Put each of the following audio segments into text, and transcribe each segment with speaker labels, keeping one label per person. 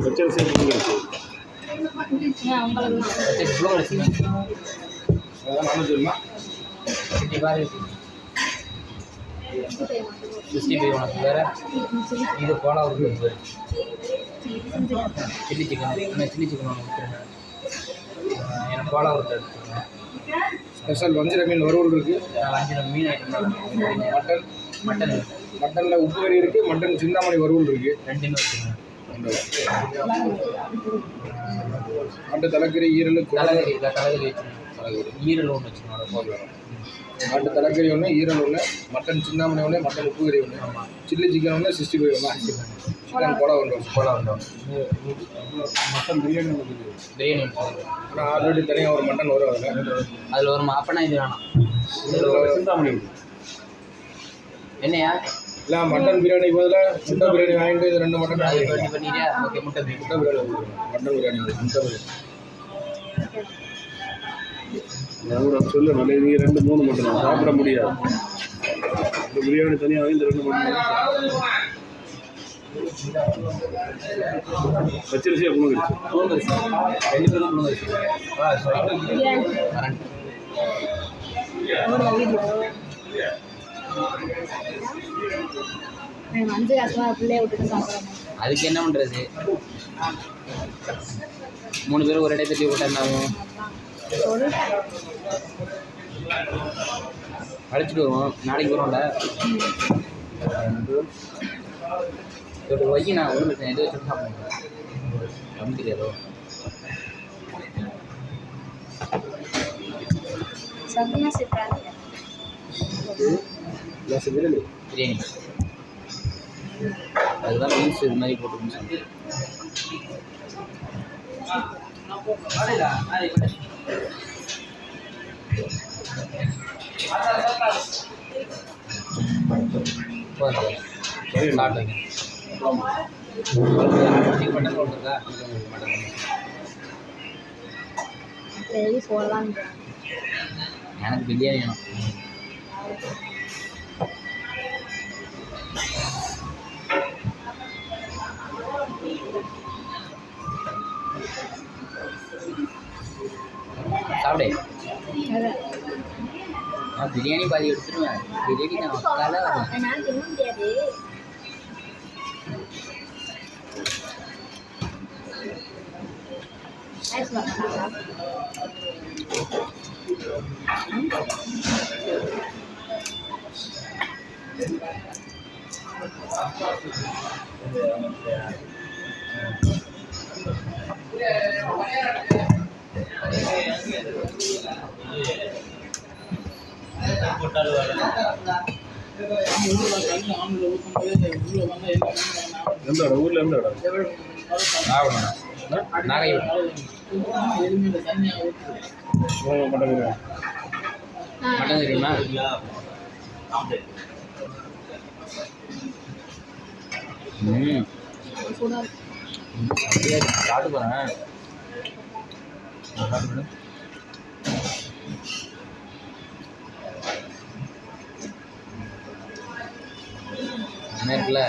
Speaker 1: பச்சரிசி புழுங்கரிசி
Speaker 2: புழுங்கரிசி
Speaker 1: அதெல்லாம் நானும் சொல்லலாம்.
Speaker 2: 65 உனக்கு வேறு இது கோலா இருக்குது சில்லி சிக்கன் சில்லி சிக்கன் ஒன்று கொடுத்துருங்க. எனக்கு கோலா உருட்டை எடுத்துருங்க.
Speaker 1: ஸ்பெஷல் வஞ்சிர மீன் வறுவல் இருக்குது.
Speaker 2: வஞ்சிர மீன் ஐட்டம் மட்டன்
Speaker 1: மட்டனில் உப்பு கறி இருக்குது. மட்டன் சிந்தாமணி வறுவல் இருக்குது.
Speaker 2: ரெண்டுமே வச்சுருங்க.
Speaker 1: ஆட்டு தலைக்கறி ஈரல்
Speaker 2: தலைக்கறி வச்சுருங்க. ஈரல் ஒன்று வச்சுருங்க.
Speaker 1: ஆட்டு தலைக்கறி ஒன்று, ஈரல் ஒன்று, மட்டன் சிந்தாமணி ஒன்று, மட்டன் உப்பு கறி ஒன்று, சில்லி சிக்கன் ஒன்று, 65 ஒன்று, சிக்கன் கோலா ஒன்று, மட்டன் பிரியாணி ஒன்று. ஆனால் ஆல்ரெடி தனியாக ஒரு மட்டன் வரும்.
Speaker 2: அதில் ஒரு அப்பனா இது வேணாம்.
Speaker 1: சிந்தாமணி
Speaker 2: என்னையா
Speaker 1: இல்லை மட்டன் பிரியாணி பதிலாக முட்டை பிரியாணி வாங்கிட்டு இது 2 மட்டன்
Speaker 2: பண்ணிடுறியா? ஓகே முட்டை பிரியாணி
Speaker 1: மட்டன் பிரியாணி முட்டை பிரியாணி சொல்லு நல்ல. நீ 2-3 மட்டும் சாப்பிட முடியாது. இந்த பிரியாணி தனியாக இந்த 2 மட்டும் பச்சரிசியா புழுங்கரிசி
Speaker 2: 2 பேரும் புழுங்கரிசி. அதுக்கு என்ன பண்ணுறது? 3 பேரும் ஒரு இடத்துல விட்டாருந்தாலும் அழைச்சிட்டு வருவோம். நாளைக்கு வருவோம்ல ஒரு வைக்கி. நான் ஒன்றும் பிரச்சனை எது வச்சுட்டு சாப்பிடுவேன். ரொம்ப தெரியாதோ பிரியாணி அதுதான் மீன்ஸ் இது மாதிரி போட்டு எனக்கு பிரியாணி வேணும். சாப்பிடு. நான் பிரியாணி பாதி எடுத்துருவேன். பிரியாணி நான் உட்கால
Speaker 1: ஊர்ல எந்த இடம்?
Speaker 2: நாகை மட்டன் தெரியுமா? சாப்பிட்டு போகிறேன். என்ன இருக்குல்ல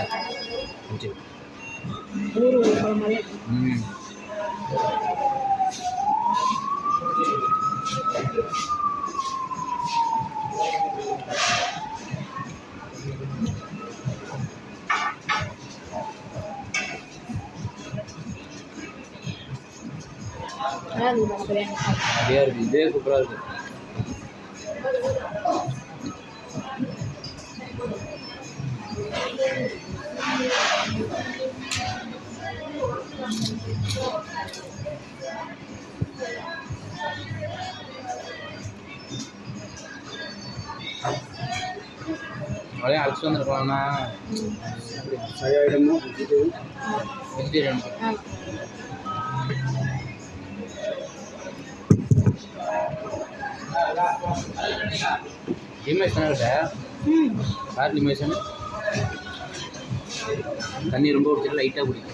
Speaker 2: அப்படியே இருக்கு. இதே சூப்பராக இருக்கு. அப்படியே அழைச்சிட்டு வந்துருக்கலாம்ண்ணா. வெஜிடேரியன் லிமேஷன் கிட்ட யார் லிமேஷன் தண்ணி ரொம்ப குடிச்சிட்டு லைட்டாக குடிக்கும்.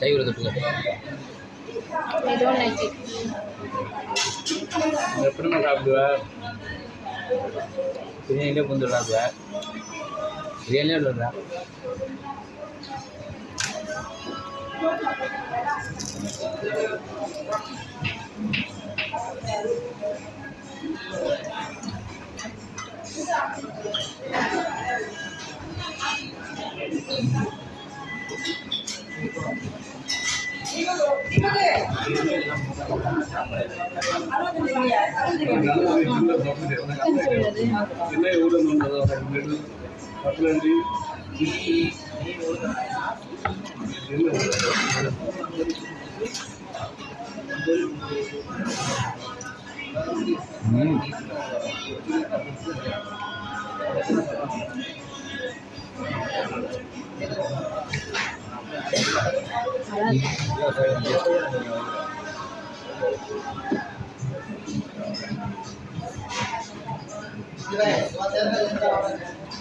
Speaker 2: தயிர் தொட்டுக்க
Speaker 3: I don't like it.
Speaker 2: எப்படிமா சாப்பிடுவேன் பிரியாணிலே கொஞ்சம் சாப்பிடுவேன் பிரியாணிலே விடுறா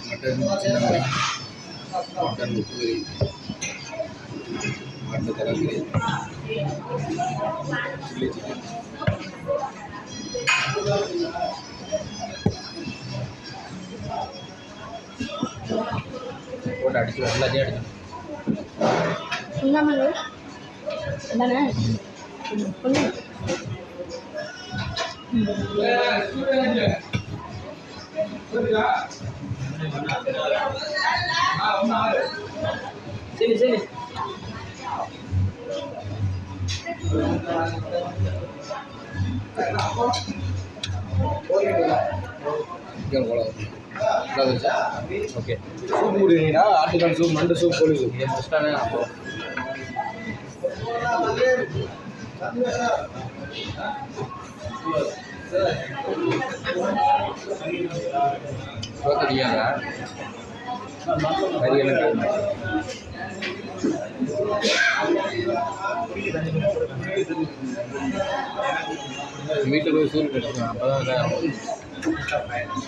Speaker 1: மட்டன் சின்ன மட்டன் உப்பு ஆட்டு தலைக்கறி சில்லி சிக்கன்
Speaker 2: போட்டு அடிச்சு எல்லாத்தையும் அடிச்சு
Speaker 3: இல்லாமல் தானே
Speaker 2: சரி சரி
Speaker 1: சிக்கன் குழம்பு
Speaker 2: ஓகே
Speaker 1: சூப் குடிக்கிறீங்களா ஆட்டுக்கால் சூப் மண்டு சூப் கோழி சூப்
Speaker 2: இதை முடிச்சிட்டானே அப்போ தெரியாதா கறியெல்லாம் வீட்டில் போய் சூடு கட்டுவேன் அப்போ தான்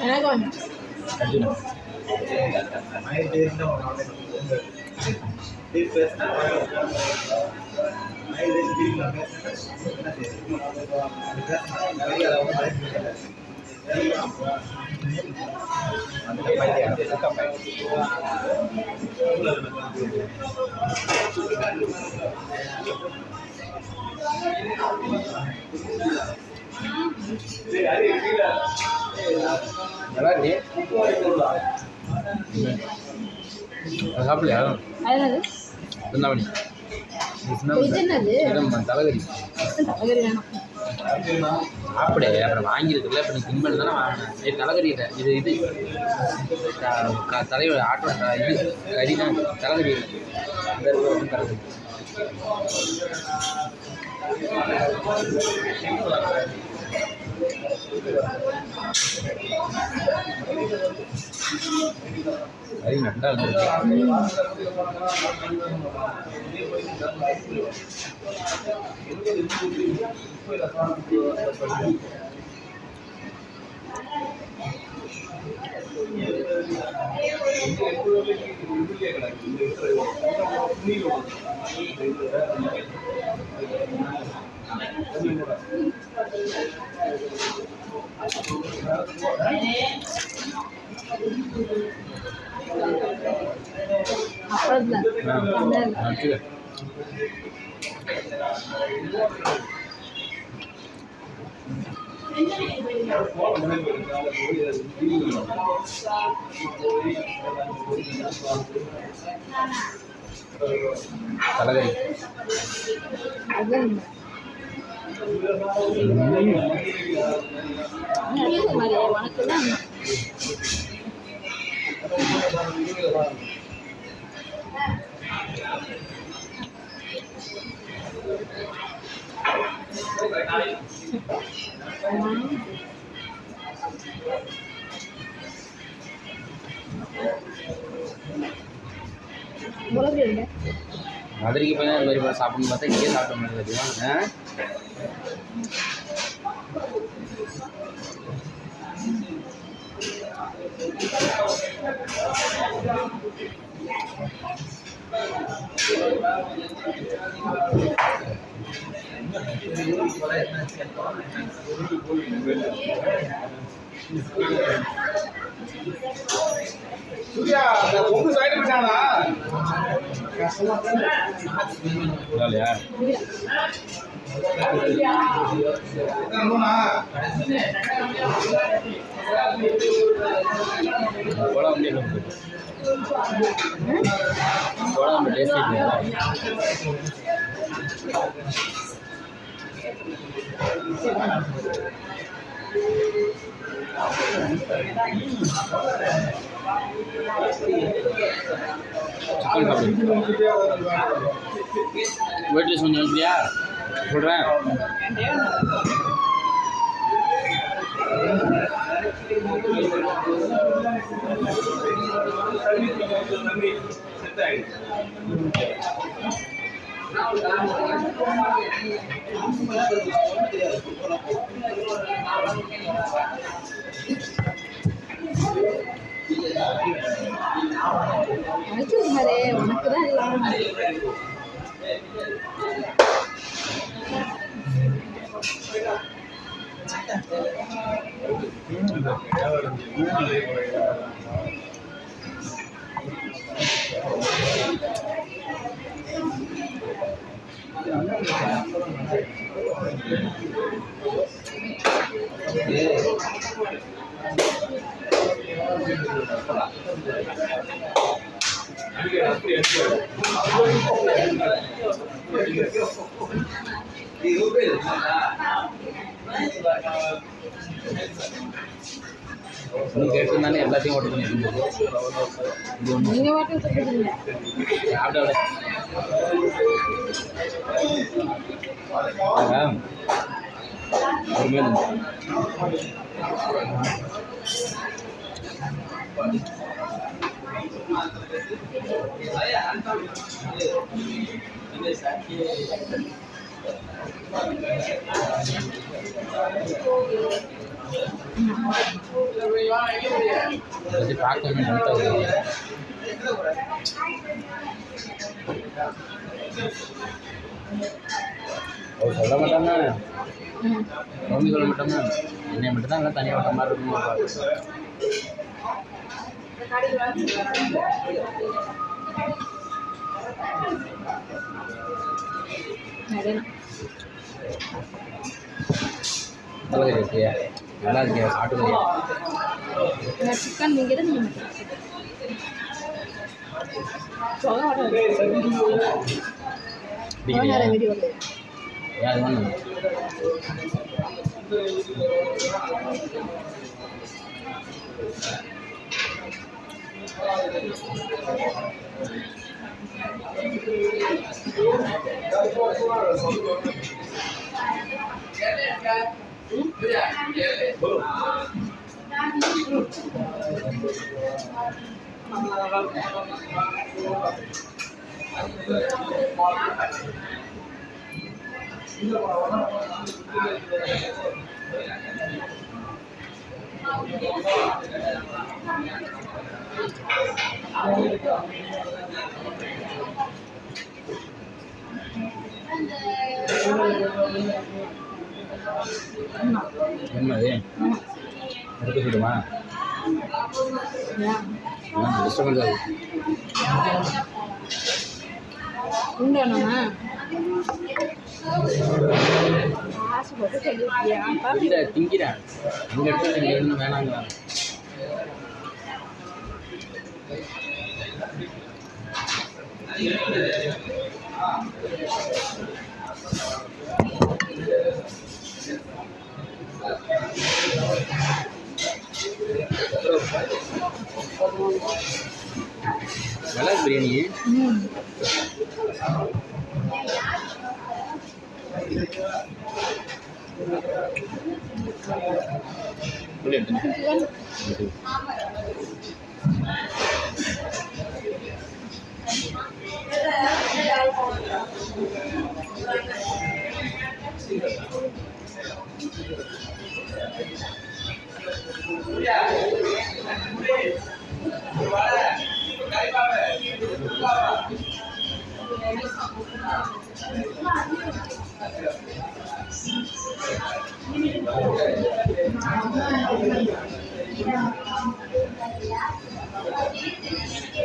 Speaker 3: எனக்கு வந்து
Speaker 2: அர்ஜுனா நல்லா இருக்கு சாப்பிடலையா
Speaker 3: அது
Speaker 2: பிருந்தாவணி
Speaker 3: இது என்னது
Speaker 2: தலைகறி
Speaker 3: தலைகறி வேணும்
Speaker 2: சாப்பிடு அப்புறம் வாங்கியிருக்குல்ல இப்போ நீ தின்பண்ணு தானே வாங்கினேன் இது தலைகறி இல்லை இது தலைவர் ஆட்டோ இது கறி தான் தலைகறி இல்லை இந்த இருக்கிற தலைகறி கறி நல்லா
Speaker 3: அப்புறம்
Speaker 2: தலைகறி
Speaker 3: அதுதான் உனக்கு தான் மிளகு இல்லை
Speaker 2: மதுரைக்கு போய் தான் இந்த மாதிரி சாப்பிடணும் பார்த்தா இங்கே சாப்பிட முடியாது
Speaker 1: சூர்யா உங்க சைடு பண்ணானா
Speaker 2: இல்லையா போட முடியல போட முடியல டேஸ்ட் சிக்கன் வெயிட்லெஸ் கொஞ்சம் இல்லையா சொல்கிறேன்
Speaker 3: அழைச்சிருக்காரு உனக்கு தான் எல்லாம்
Speaker 2: நீ கேட்டிருந்தானே எல்லாத்தையும் ஓட்டு பண்ணி இது ஒன்று
Speaker 3: நீங்கள் வாட்டி சொல்லுங்க
Speaker 2: சாப்பிட பார்க்கணும் அவர் சொல்ல மாட்டாங்க மம்மி சொல்ல மாட்டோம்னா என்னை மட்டும் தான் எல்லாம் தனியாக ஓட்ட மாதிரி இருக்கும் தலைவலி இருக்கியா நல்லா இருக்கியா சாப்பிட்டு
Speaker 3: சிக்கன் நீங்கள் தான் சொல்ல மாட்டேன் வீடியோ
Speaker 2: யார் வேணும் என்னது எடுக்க சொல்லுமா டிஸ்டர்பன்ஸ் ஆகுது
Speaker 3: உண்டாண்ணா காசு போட்டு சொல்லியிருக்கியா
Speaker 2: இல்லை திங்கிறேன் அங்கே எடுத்து இங்கே இருந்து வேணாங்கிறாங்க நல்லா இருக்கு பிரியாணி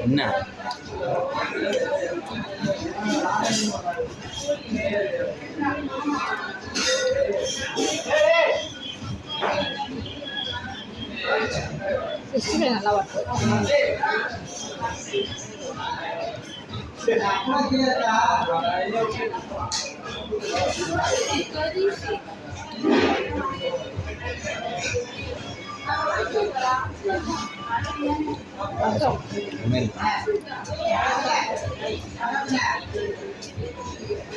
Speaker 2: என்ன
Speaker 3: சிஸ்டி நல்லா வரும்.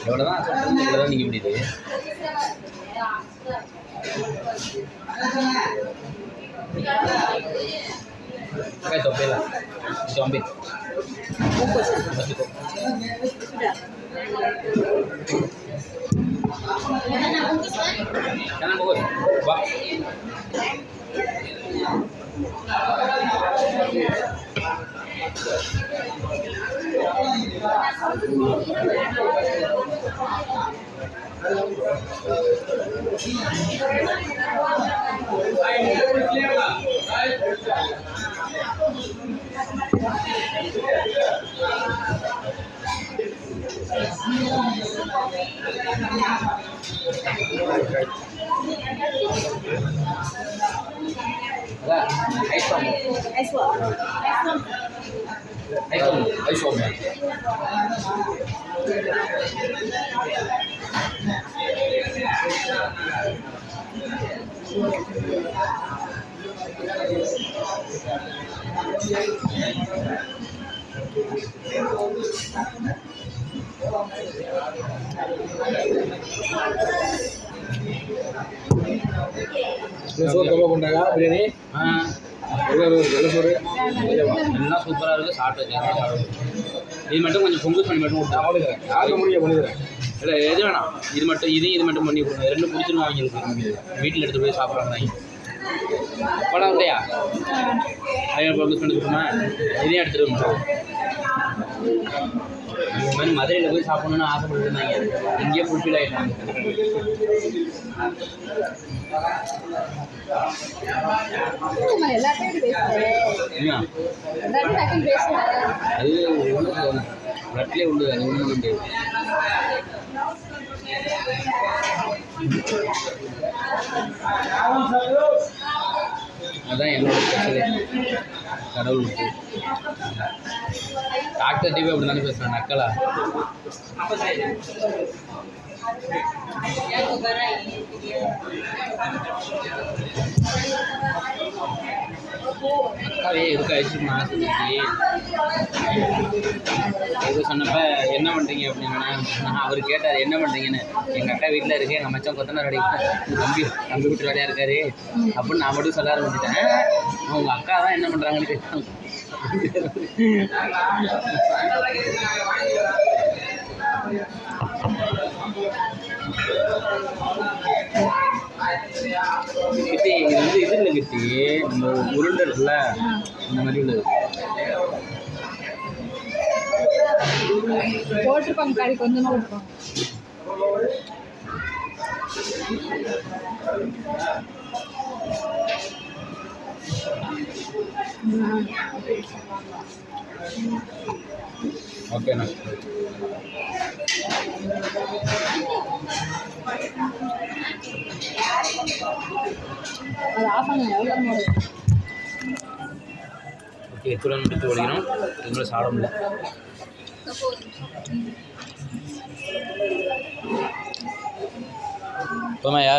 Speaker 2: எவ்வளோதான் இவ்வளோதான் நீங்கள் முடியுது. Pakai topi lah, zombie. Kanan bagus, wah. iPhone.
Speaker 1: சோறு கம்மி பண்ணுறாங்க பிரியாணி வெள்ளை சோறு
Speaker 2: எல்லாம் சூப்பராக இருக்குது. சாப்பிட்டு இது மட்டும் கொஞ்சம் பொங்கல் பண்ணி மட்டும் கொடுத்தா
Speaker 1: பண்ணிக்கிறேன். யாருக்கு முடிய பண்ணிக்கிறேன்.
Speaker 2: இல்லை எது வேணாம், இது மட்டும் இது மட்டும் பண்ணி கொடுங்க. ரெண்டும் பிடிச்சிருவாங்க அவங்களுக்கு. வீட்டில் எடுத்து போய் சாப்பிட்றாங்க. படம் இல்லையா அதையும் பொங்கல் பண்ணி கொடுக்குமா? இதையும் எடுத்துகிட்டு வந்துட்டோம். இந்த மாதிரி மதுரையில் போய் சாப்பிடணுன்னு ஆசைப்பட்டு இருந்தாங்க. இங்கேயே ஃபுல்ஃபில் ஆகிட்டாங்க.
Speaker 3: எல்லாத்தையும் பேசுகிறேன்.
Speaker 2: அது ஒன்று பிளட்லேயே உள்ளது. அது ஒன்றும் முடியாது. அதுதான் என்னோட ஸ்பெஷலு. கடவுளுக்கு டாக்டர் டிவி அப்படி தானே பேசுகிறேன். நக்கலா அக்காவே எதுக்கு அழிச்சுக்கணும் ஆசைப்பட்டு எது சொன்னப்போ என்ன பண்ணுறீங்க அப்படின்னா அவர் கேட்டார் என்ன பண்ணுறீங்கன்னு. எங்கள் அக்கா வீட்டில் இருக்குது, எங்கள் மச்சான் கொத்தனார் வேலைக்கு தம்பி வீட்டு வேலையாக இருக்காரு அப்படின்னு நான் மட்டும் சொல்ல ஆரம்பிச்சிட்டேன். உங்கள் அக்கா தான் என்ன பண்ணுறாங்கன்னு கேட்டாங்க. கிட்டி இது வந்து இது இல்லை கிட்டி, நம்ம உருண்டை இருக்குல்ல இந்த மாதிரி உள்ளது
Speaker 3: போட்டிருப்பாங்க. கறி கொஞ்சமாக கொடுப்பாங்க.
Speaker 2: ஓகேண்ணா.
Speaker 3: அது ஆஃப் பண்ண எவ்வளோ நேரம்?
Speaker 2: ஓகே, எத்துடன் முடித்து ஓடிக்கணும். இதுமாதிரி சாப்பிட முடியல. போமாயா?